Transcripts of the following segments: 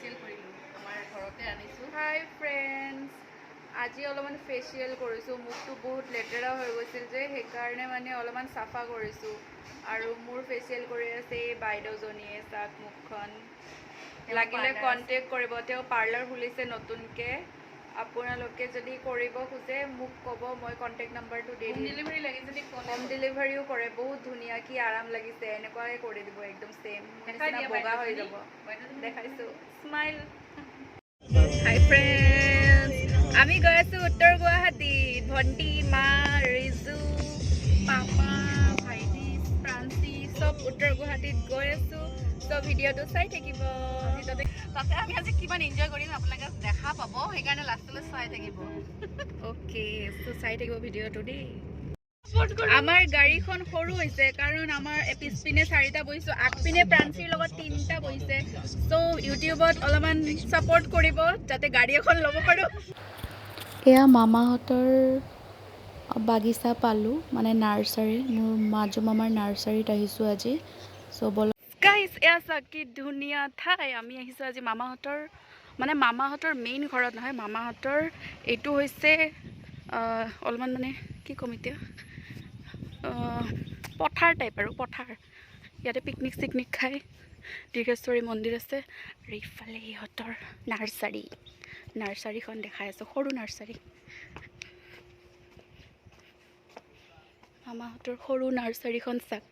Facial কৰিলোঁ আমাৰ ঘৰতে আনিছোঁ হাই ফ্ৰেণ্ডছ আজি অলপমান ফেচিয়েল কৰিছোঁ মুখটো বহুত লেতেৰা হৈ গৈছিল যে সেইকাৰণে মানে অলপমান চাফা কৰিছোঁ আৰু মোৰ ফেচিয়েল কৰি আছে এই বাইদেউজনীয়ে চাক মুখখন লাগিলে কণ্টেক্ট কৰিব তেওঁ পাৰ্লাৰ খুলিছে নতুনকৈ আপোনালোকে যদি কৰিব খোজে মোক ক'ব মই কণ্টেক্ট নাম্বাৰটো দি দিম ডেলিভাৰী লাগে যদি হোম ডেলিভাৰীও কৰে বহুত ধুনীয়া কি আৰাম লাগিছে এনেকুৱাই কৰি দিব একদম ছেম বগা হৈ যাব দেখাইছোঁ স্মাইল হাই ফ্ৰেণ্ডছ আমি গৈ আছোঁ উত্তৰ গুৱাহাটীত ভণ্টি মা ৰিজু পাপা ভাইটি প্ৰান্সি চব উত্তৰ গুৱাহাটীত গৈ আছোঁ চ' ভিডিঅ'টো চাই থাকিব তাতে আমি আজি কিমান এনজয় কৰিম আপোনালোকে দেখা পাব সেইকাৰণে লাষ্টলৈ চাই থাকিব অ'কে চ' চাই থাকিব ভিডিঅ'টো দেই আমাৰ গাড়ীখন সৰু হৈছে কাৰণ আমাৰ পিছপিনে 4টা বহিছোঁ আগপিনে প্ৰান্সীৰ লগত 3টা বহিছে চ' ইউটিউবত অলপমান ছাপোৰ্ট কৰিব যাতে গাড়ী এখন ল'ব পাৰোঁ এয়া মামাহঁতৰ বাগিচা পালোঁ মানে নাৰ্চাৰী মোৰ মাজু মামাৰ নাৰ্চাৰীত আহিছোঁ আজি চ' বল গাইজ এয়া চাওক কি ধুনীয়া ঠাই আমি আহিছোঁ আজি মামাহঁতৰ মানে মামাহঁতৰ মেইন ঘৰত নহয় মামাহঁতৰ এইটো হৈছে অলপমান মানে কি ক'ম এতিয়া পথাৰ টাইপ আৰু পথাৰ ইয়াতে পিকনিক চিকনিক খাই দীৰ্ঘেশ্বৰী মন্দিৰ আছে আৰু ইফালে ইহঁতৰ নাৰ্চাৰীখন দেখাই আছোঁ সৰু নাৰ্চাৰী মামাহঁতৰ সৰু নাৰ্চাৰীখন চাক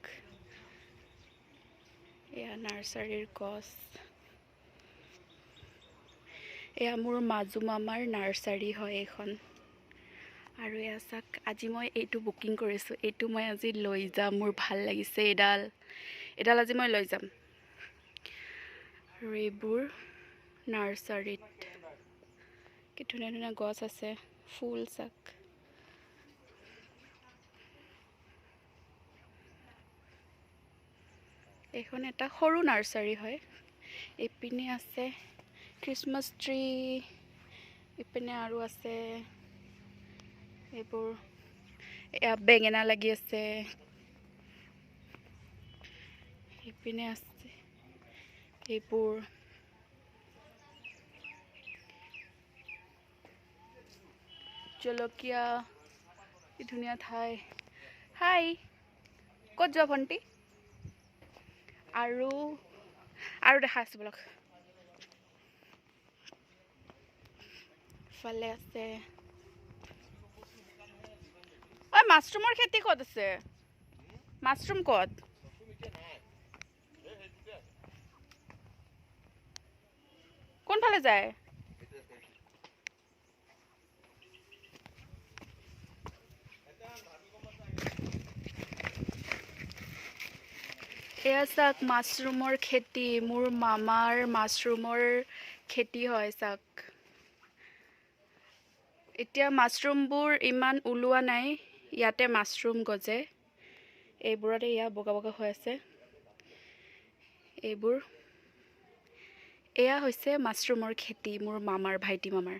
এয়া নাৰ্চাৰীৰ গছ এয়া মোৰ মাজু মামাৰ নাৰ্চাৰী হয় এইখন আৰু এয়া চাক আজি মই এইটো বুকিং কৰিছোঁ এইটো মই আজি লৈ যাম মোৰ ভাল লাগিছে এডাল আজি মই লৈ যাম আৰু এইবোৰ নাৰ্চাৰীত কি ধুনীয়া ধুনীয়া গছ আছে ফুল চাক এইখন এটা সৰু নাৰ্চাৰী হয় এইপিনে আছে খ্ৰীষ্টমাছ ট্ৰী ইপিনে আৰু আছে এইবোৰ এয়া বেঙেনা লাগি আছে ইপিনে আছে এইবোৰ জলকীয়া কি ধুনীয়া ঠাই হাই ক'ত যোৱা ভণ্টি আৰু দেখা আছোঁ বলক ইফালে আছে ঐ মাছৰুমৰ খেতি ক'ত আছে মাছৰুম ক'ত কোনফালে যায় এয়া চাওক মাছৰুমৰ খেতি মোৰ মামাৰ মাছৰুমৰ খেতি হয় চাওক এতিয়া মাছৰুমবোৰ ইমান ওলোৱা নাই ইয়াতে মাছৰুম গজে এইবোৰতে এয়া বগা বগা হৈ আছে এইবোৰ এয়া হৈছে মাছৰুমৰ খেতি মোৰ মামাৰ ভাইটি মামাৰ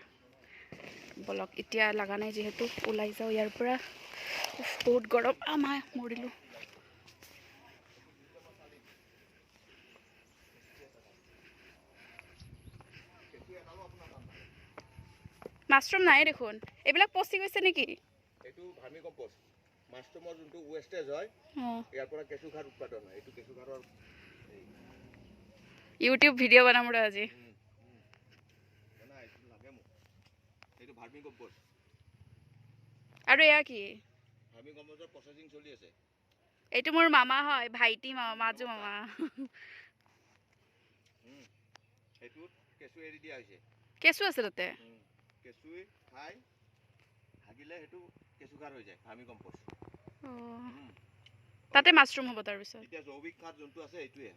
বলক এতিয়া লগা নাই যিহেতু ওলাই যাওঁ ইয়াৰ পৰা বহুত গৰম আমাৰ মৰিলোঁ মাছৰুম নাই দেখোন এইবিলাক পচি গৈছে নেকি এইটো ভাৰ্মি কম্পোষ্ট মাছৰুমৰ যোনটো ৱেষ্টেজ হয় ইয়াৰ পৰা কেঁচু সাৰ উৎপাদন হয় এইটো কেঁচু সাৰৰ ইউটিউব ভিডিঅ' বনাম ৰ আজি লাগে মোক এইটো ভাৰ্মি কম্পোষ্ট আৰু এয়া কি ভাৰ্মি কম্পোষ্টৰ প্ৰচেছিং চলি আছে এইটো মোৰ মামা হয় ভাইটি মামা মাজু মামা এইটোত কেঁচু এৰি দিয়া হৈছে কেঁচু আছে তাতে কেঁচুই খাই হাগিলে সেইটো কেঁচু সাৰ হৈ যায় ভাৰ্মি কম্পোষ্ট তাতে মাছৰুম হ'ব তাৰপিছত এতিয়া জৈৱিক সাৰ যোনটো আছে এইটোৱে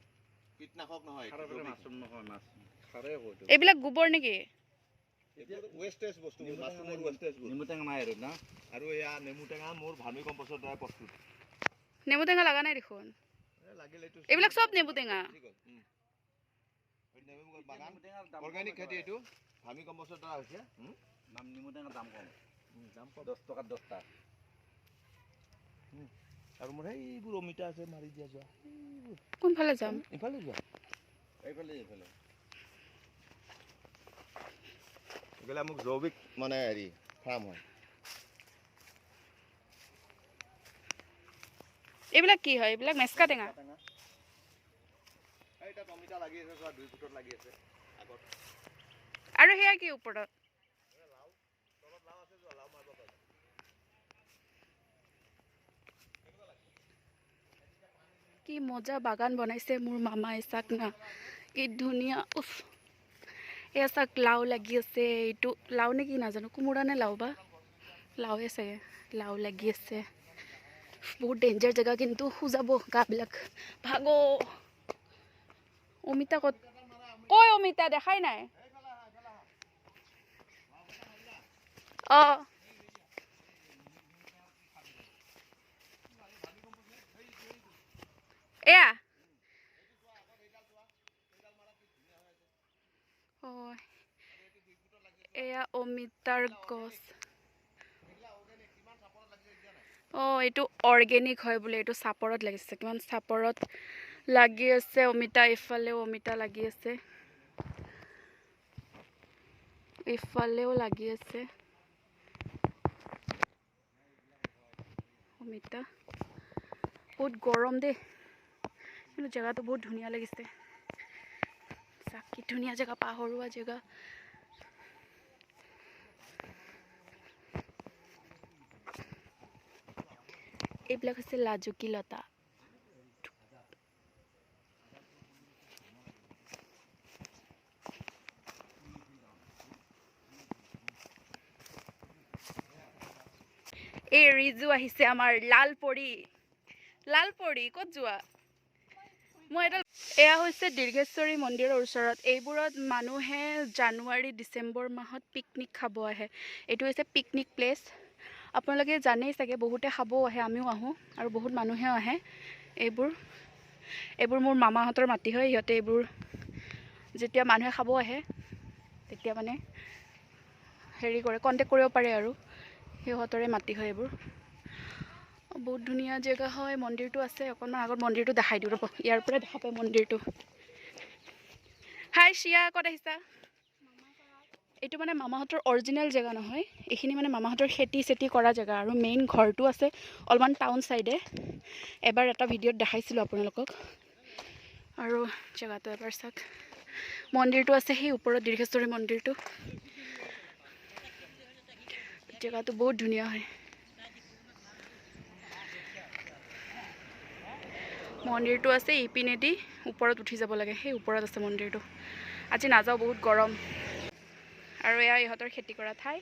কীটনাশক নহয় মাছৰুম নহয় মাছ সাৰে হ'ব এইবিলাক গোবৰ নেকি ৱেষ্টেজ বস্তু মাছৰুমৰ ৱেষ্টেজ নেমু টেঙা নাই আৰু না আৰু এয়া নেমু টেঙা মোৰ ভাৰ্মি কম্পোষ্টৰ দ্বাৰা প্ৰস্তুত নেমু টেঙা লগা নাই দেখোন এইবিলাক চব নেমু টেঙা অৰ্গেনিক খেতি এইটো ভাৰ্মি কম্পোষ্টৰ দ্বাৰা হৈছে নেমু টেঙাৰ দাম কম 10 টকাত 10টা আৰু মোৰ এইবোৰ অমিতা আছে মাৰি দিয়া যোৱা কোনফালে যাম ইফালে যোৱা এইফালে এগুলা মোক জৈৱিক মানে হেৰি ফাৰ্ম হয়। এইবিলাক কি হয়? এইবিলাক মেচকা টেঙা। এইটা টমেটো লাগি আছে, 2 ফুটত লাগি আছে আগত। আৰু হেয়া কি ওপৰত? লাও, তলত লাও আছে, লাও মাৰিব পাৰি। কি মজা বাগান বনাইছে মোৰ মামাই, চাক না কি ধুনীয়া। উফ, এয়া চাক লাও লাগি আছে। এইটো লাও নে কি নাজানো, কোমোৰা নে লাও বা, লাওৱে চাগে। লাও লাগি আছে। বহুত ডেঞ্জাৰ জেগা কিন্তু, সুজাব গাবিলাক। ভাগো। অমিতা ক'ত? কৈ অমিতা দেখাই নাই। এয়া এয়া অমিতাৰ গছ। এইটো অৰ্গেনিক হয় বোলে। এইটো চাপৰত লাগিছে, কিমান চাপৰত লাগি আছে অমিতা। ইফালেও অমিতা লাগি আছে, ইফালেও লাগি আছে অমিতা। বহুত গৰম দেই, কিন্তু জেগাটো বহুত ধুনীয়া লাগিছে। কি ধুনীয়া জেগা, পাহৰুৱা জেগা। এইবিলাক হৈছে লাজুকী লতা। এই ৰিজু আহিছে আমাৰ লালপৰি। লালপৰি ক'ত যোৱা? মই এটা এয়া হৈছে দীৰ্ঘেশ্বৰী মন্দিৰৰ ওচৰত। এইবোৰত মানুহে জানুৱাৰী ডিচেম্বৰ মাহত পিকনিক খাব আহে। এইটো হৈছে পিকনিক প্লেচ। আপোনালোকে জানেই চাগে, বহুতে খাবও আহে, আমিও আহোঁ, আৰু বহুত মানুহেও আহে। এইবোৰ মোৰ মামাহঁতৰ মাটি হয়। সিহঁতে এইবোৰ যেতিয়া মানুহে খাব আহে তেতিয়া মানে হেৰি কৰে, কণ্টেক্ট কৰিব পাৰে, আৰু সিহঁতৰে মাটি হয় এইবোৰ। বহুত ধুনীয়া জেগা হয়। মন্দিৰটো আছে অকণমান আগত। মন্দিৰটো দেখাই দিওঁ ৰ'ব, ইয়াৰ পৰা দেখা পায় মন্দিৰটো। হাই শ্ৰিয়া, ক'ত আহিছা? এইটো মানে মামাহঁতৰ অৰিজিনেল জেগা নহয়। এইখিনি মানে মামাহঁতৰ খেতি চেতি কৰা জেগা, আৰু মেইন ঘৰটো আছে অলপমান টাউন ছাইডে। এবাৰ এটা ভিডিঅ'ত দেখাইছিলোঁ আপোনালোকক। আৰু জেগাটো এবাৰ চাওক। মন্দিৰটো আছে সেই ওপৰত, দীৰ্ঘেশ্বৰী মন্দিৰটো। জেগাটো বহুত ধুনীয়া হয়। মন্দিৰটো আছে ইপিনেদি ওপৰত উঠি যাব লাগে, সেই ওপৰত আছে মন্দিৰটো। আজি নাযাওঁ, বহুত গৰম। আৰু এয়া ইহঁতৰ খেতি কৰা ঠাই।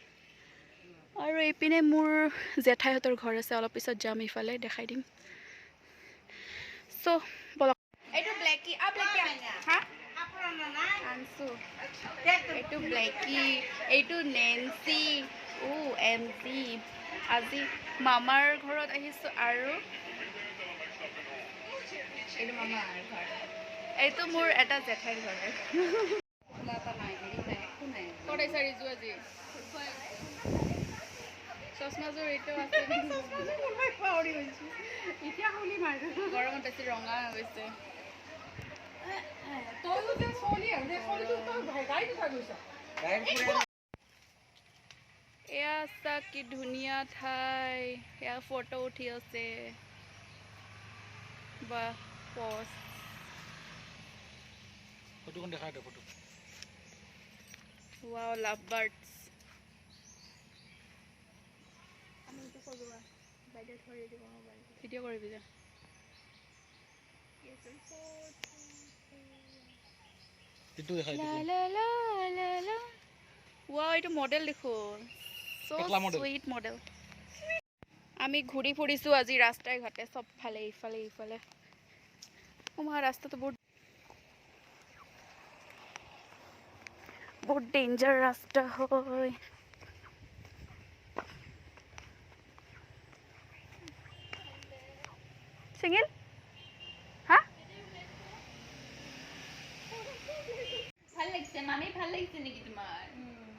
আৰু এইপিনে মোৰ জেঠাইহঁতৰ ঘৰ আছে, অলপ পিছত যাম ইফালে, দেখাই দিম। চ' বলক। এইটো ব্লেকি, হা আনছো। এইটো ব্লেকি, এইটো নেন্সি, এম জি। আজি মামাৰ ঘৰত আহিছোঁ। আৰু এইটো মামাৰ ঘৰ, এইটো মোৰ এটা জেঠাইৰ ঘৰ। ক'ত আহিছা ৰিজু আজি? চশমাযোৰ এইটো আছে। গৰমত বেছি ৰঙা হৈ গৈছে। এয়া চাক কি ধুনীয়া ঠাই। এয়া ফটো উঠি আছে। বাহ, পষ্ট ফটোখন দেখাই দে। Photo wow, love birds. Video' কৰিবি যা। এইটো দেখাই দে। ৱাও, এইটো মডেল দেখোন। পেটলা মডেল। Sweet model. আমি ঘূৰি ফুৰিছোঁ আজি ৰাস্তাই ঘাটে, চবফালে, ইফালে ইফালে। ৰাস্তাটো বহুত ডেঞ্জাৰ ৰাস্তা হয়। চিঙিল হা? ভাল লাগিছে মামী, ভাল লাগিছে নেকি তোমাৰ?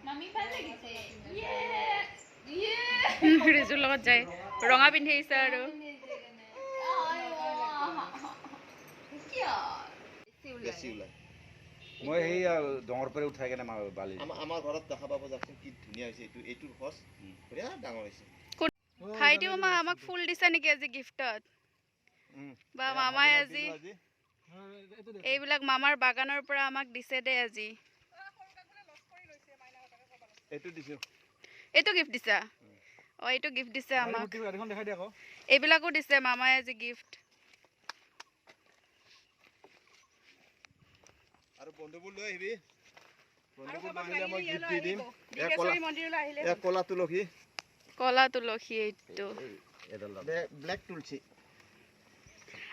মামী ভাল লাগিছে। ৰিজুৰ লগত যায়, ৰঙা পিন্ধি আহিছে। আৰু বেছি ওলাই। মই সেই ডঙৰ পৰা উঠাই কেনে বালি আমাৰ ঘৰত দেখা পাব যাওকচোন কি ধুনীয়া হৈছে এইটোৰ খোজ বিৰাট ডাঙৰ হৈছে ভাইটি মামা আমাক ফুল দিছে নেকি আজি গিফ্টত বা মামাই আজি এইবিলাক মামাৰ বাগানৰ পৰা আমাক দিছে দে আজি এইটো গিফ্ট দিছা এইটো গিফ্ট দিছে আমাক এইবিলাকো দিছে মামাই আজি গিফ্ট আৰু বন্ধুবোৰ লৈ আহিবি বন্ধুবোৰ আহিলে মই গিফ্ট দি দিম এক কলা তুলসী এইটো ব্লেক তুলসী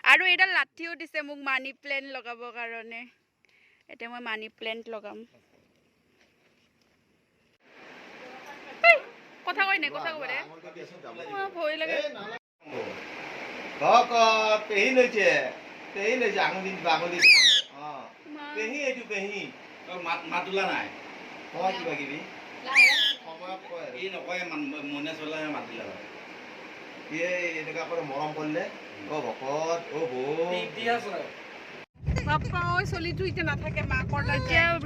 আৰু এডাল লাঠিও দিছে মোক মানি প্লেন্ট লগাবৰ কাৰণে এতিয়া মই মানি প্লেন্ট লগাম কথা কই নাই কথা কবৰে ভয় লাগে পেহি লৈছে আঙুলি পেহি এইটো পেহি মাতুলা নাই কয় কিবা কিবি ই নকয় মনে চলাই মাতিলা এনেকুৱা কৰি মৰম কৰিলে ভকত এতিয়া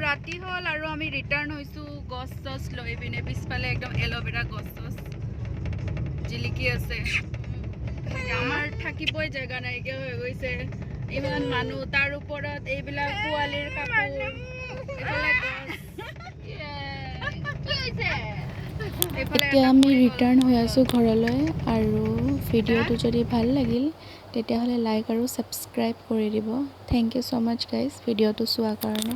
ৰাতি হ'ল আৰু আমি ৰিটাৰ্ণ হৈছোঁ গছ চছ লৈ পিনে পিছফালে একদম এল'ভেৰা গছ চছ জিলিকি আছে আমাৰ থাকিবই জেগা নাইকিয়া হৈ গৈছে ইমান মানুহ তাৰ ওপৰত এইবিলাক পোৱালিৰ কাপোৰ এতিয়া আমি ৰিটাৰ্ণ হৈ আছোঁ ঘৰলৈ আৰু ভিডিঅ'টো যদি ভাল লাগিল তেতিয়াহ'লে লাইক আৰু ছাবস্ক্ৰাইব কৰি দিব thank you so' much guys ভিডিঅ'টো চোৱাৰ কাৰণে